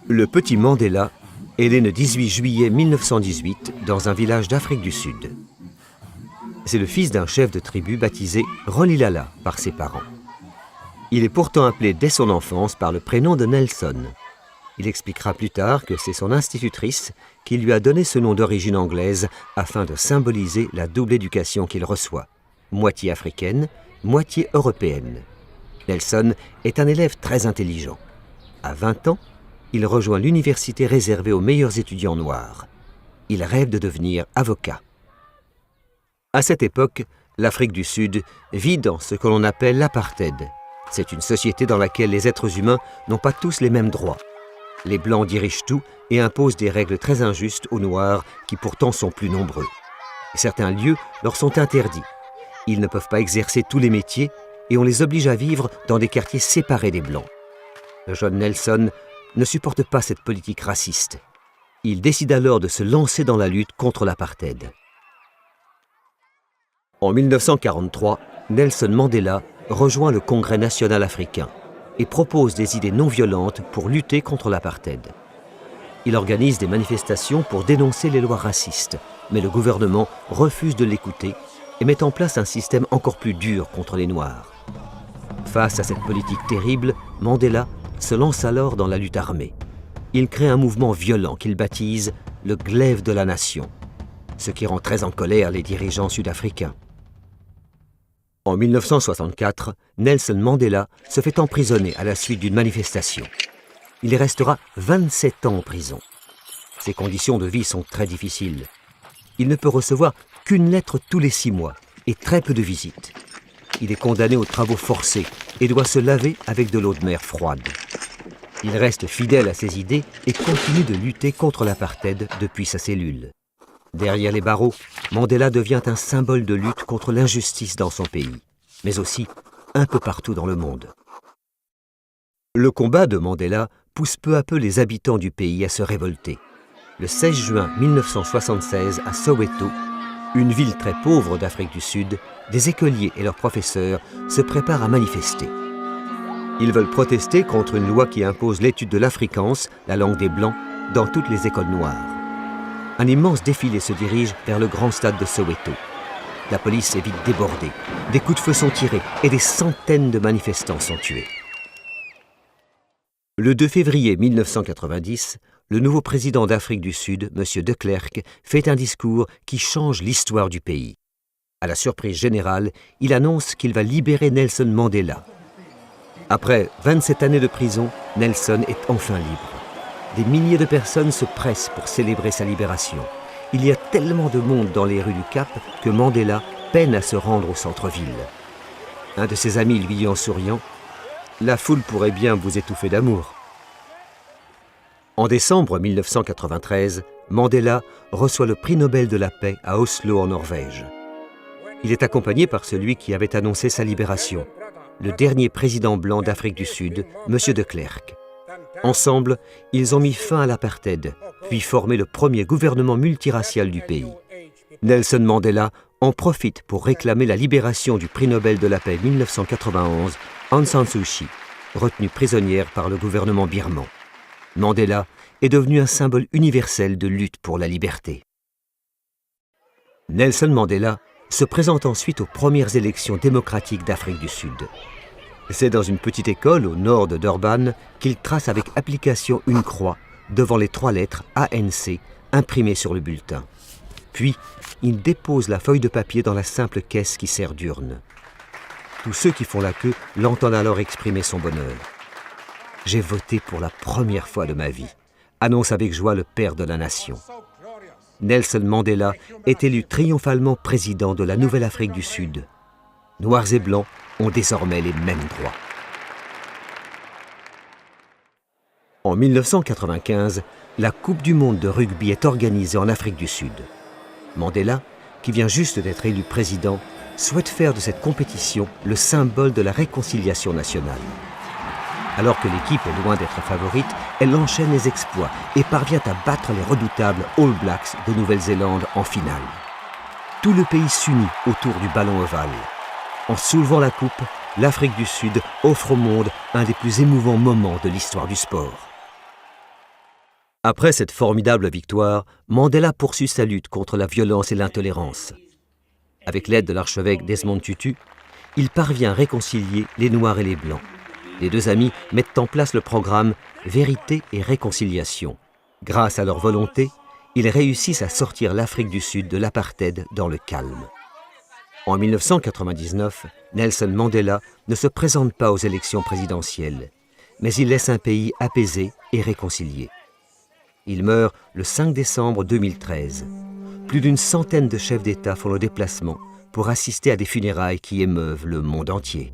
Le petit Mandela est né le 18 juillet 1918 dans un village d'Afrique du Sud. C'est le fils d'un chef de tribu baptisé Rolihlahla par ses parents. Il est pourtant appelé dès son enfance par le prénom de Nelson. Il expliquera plus tard que c'est son institutrice qui lui a donné ce nom d'origine anglaise afin de symboliser la double éducation qu'il reçoit, moitié africaine, moitié européenne. Nelson est un élève très intelligent. À 20 ans, il rejoint l'université réservée aux meilleurs étudiants noirs. Il rêve de devenir avocat. À cette époque, l'Afrique du Sud vit dans ce que l'on appelle l'apartheid. C'est une société dans laquelle les êtres humains n'ont pas tous les mêmes droits. Les Blancs dirigent tout et imposent des règles très injustes aux Noirs qui pourtant sont plus nombreux. Certains lieux leur sont interdits. Ils ne peuvent pas exercer tous les métiers et on les oblige à vivre dans des quartiers séparés des Blancs. Le jeune Nelson ne supporte pas cette politique raciste. Il décide alors de se lancer dans la lutte contre l'apartheid. En 1943, Nelson Mandela rejoint le Congrès national africain et propose des idées non violentes pour lutter contre l'apartheid. Il organise des manifestations pour dénoncer les lois racistes, mais le gouvernement refuse de l'écouter et met en place un système encore plus dur contre les Noirs. Face à cette politique terrible, Mandela se lance alors dans la lutte armée. Il crée un mouvement violent qu'il baptise le glaive de la nation, ce qui rend très en colère les dirigeants sud-africains. En 1964, Nelson Mandela se fait emprisonner à la suite d'une manifestation. Il restera 27 ans en prison. Ses conditions de vie sont très difficiles. Il ne peut recevoir qu'une lettre tous les 6 mois et très peu de visites. Il est condamné aux travaux forcés et doit se laver avec de l'eau de mer froide. Il reste fidèle à ses idées et continue de lutter contre l'apartheid depuis sa cellule. Derrière les barreaux, Mandela devient un symbole de lutte contre l'injustice dans son pays, mais aussi un peu partout dans le monde. Le combat de Mandela pousse peu à peu les habitants du pays à se révolter. Le 16 juin 1976, à Soweto, une ville très pauvre d'Afrique du Sud, des écoliers et leurs professeurs se préparent à manifester. Ils veulent protester contre une loi qui impose l'étude de l'afrikaans, la langue des Blancs, dans toutes les écoles noires. Un immense défilé se dirige vers le grand stade de Soweto. La police est vite débordée, des coups de feu sont tirés et des centaines de manifestants sont tués. Le 2 février 1990, le nouveau président d'Afrique du Sud, M. de Klerk, fait un discours qui change l'histoire du pays. À la surprise générale, il annonce qu'il va libérer Nelson Mandela. Après 27 années de prison, Nelson est enfin libre. Des milliers de personnes se pressent pour célébrer sa libération. Il y a tellement de monde dans les rues du Cap que Mandela peine à se rendre au centre-ville. Un de ses amis lui dit en souriant « La foule pourrait bien vous étouffer d'amour ». En décembre 1993, Mandela reçoit le prix Nobel de la paix à Oslo en Norvège. Il est accompagné par celui qui avait annoncé sa libération, le dernier président blanc d'Afrique du Sud, M. de Klerk. Ensemble, ils ont mis fin à l'apartheid, puis formé le premier gouvernement multiracial du pays. Nelson Mandela en profite pour réclamer la libération du prix Nobel de la paix 1991, Aung San Suu Kyi, retenue prisonnière par le gouvernement birman. Mandela est devenu un symbole universel de lutte pour la liberté. Nelson Mandela se présente ensuite aux premières élections démocratiques d'Afrique du Sud. C'est dans une petite école au nord de Durban qu'il trace avec application une croix devant les 3 lettres ANC imprimées sur le bulletin. Puis, il dépose la feuille de papier dans la simple caisse qui sert d'urne. Tous ceux qui font la queue l'entendent alors exprimer son bonheur. « J'ai voté pour la première fois de ma vie », annonce avec joie le père de la nation. Nelson Mandela est élu triomphalement président de la Nouvelle-Afrique du Sud. Noirs et Blancs ont désormais les mêmes droits. En 1995, la Coupe du monde de rugby est organisée en Afrique du Sud. Mandela, qui vient juste d'être élu président, souhaite faire de cette compétition le symbole de la réconciliation nationale. Alors que l'équipe est loin d'être favorite, elle enchaîne les exploits et parvient à battre les redoutables All Blacks de Nouvelle-Zélande en finale. Tout le pays s'unit autour du ballon ovale. En soulevant la coupe, l'Afrique du Sud offre au monde un des plus émouvants moments de l'histoire du sport. Après cette formidable victoire, Mandela poursuit sa lutte contre la violence et l'intolérance. Avec l'aide de l'archevêque Desmond Tutu, il parvient à réconcilier les Noirs et les Blancs. Les deux amis mettent en place le programme Vérité et Réconciliation. Grâce à leur volonté, ils réussissent à sortir l'Afrique du Sud de l'apartheid dans le calme. En 1999, Nelson Mandela ne se présente pas aux élections présidentielles, mais il laisse un pays apaisé et réconcilié. Il meurt le 5 décembre 2013. Plus d'une centaine de chefs d'État font le déplacement pour assister à des funérailles qui émeuvent le monde entier.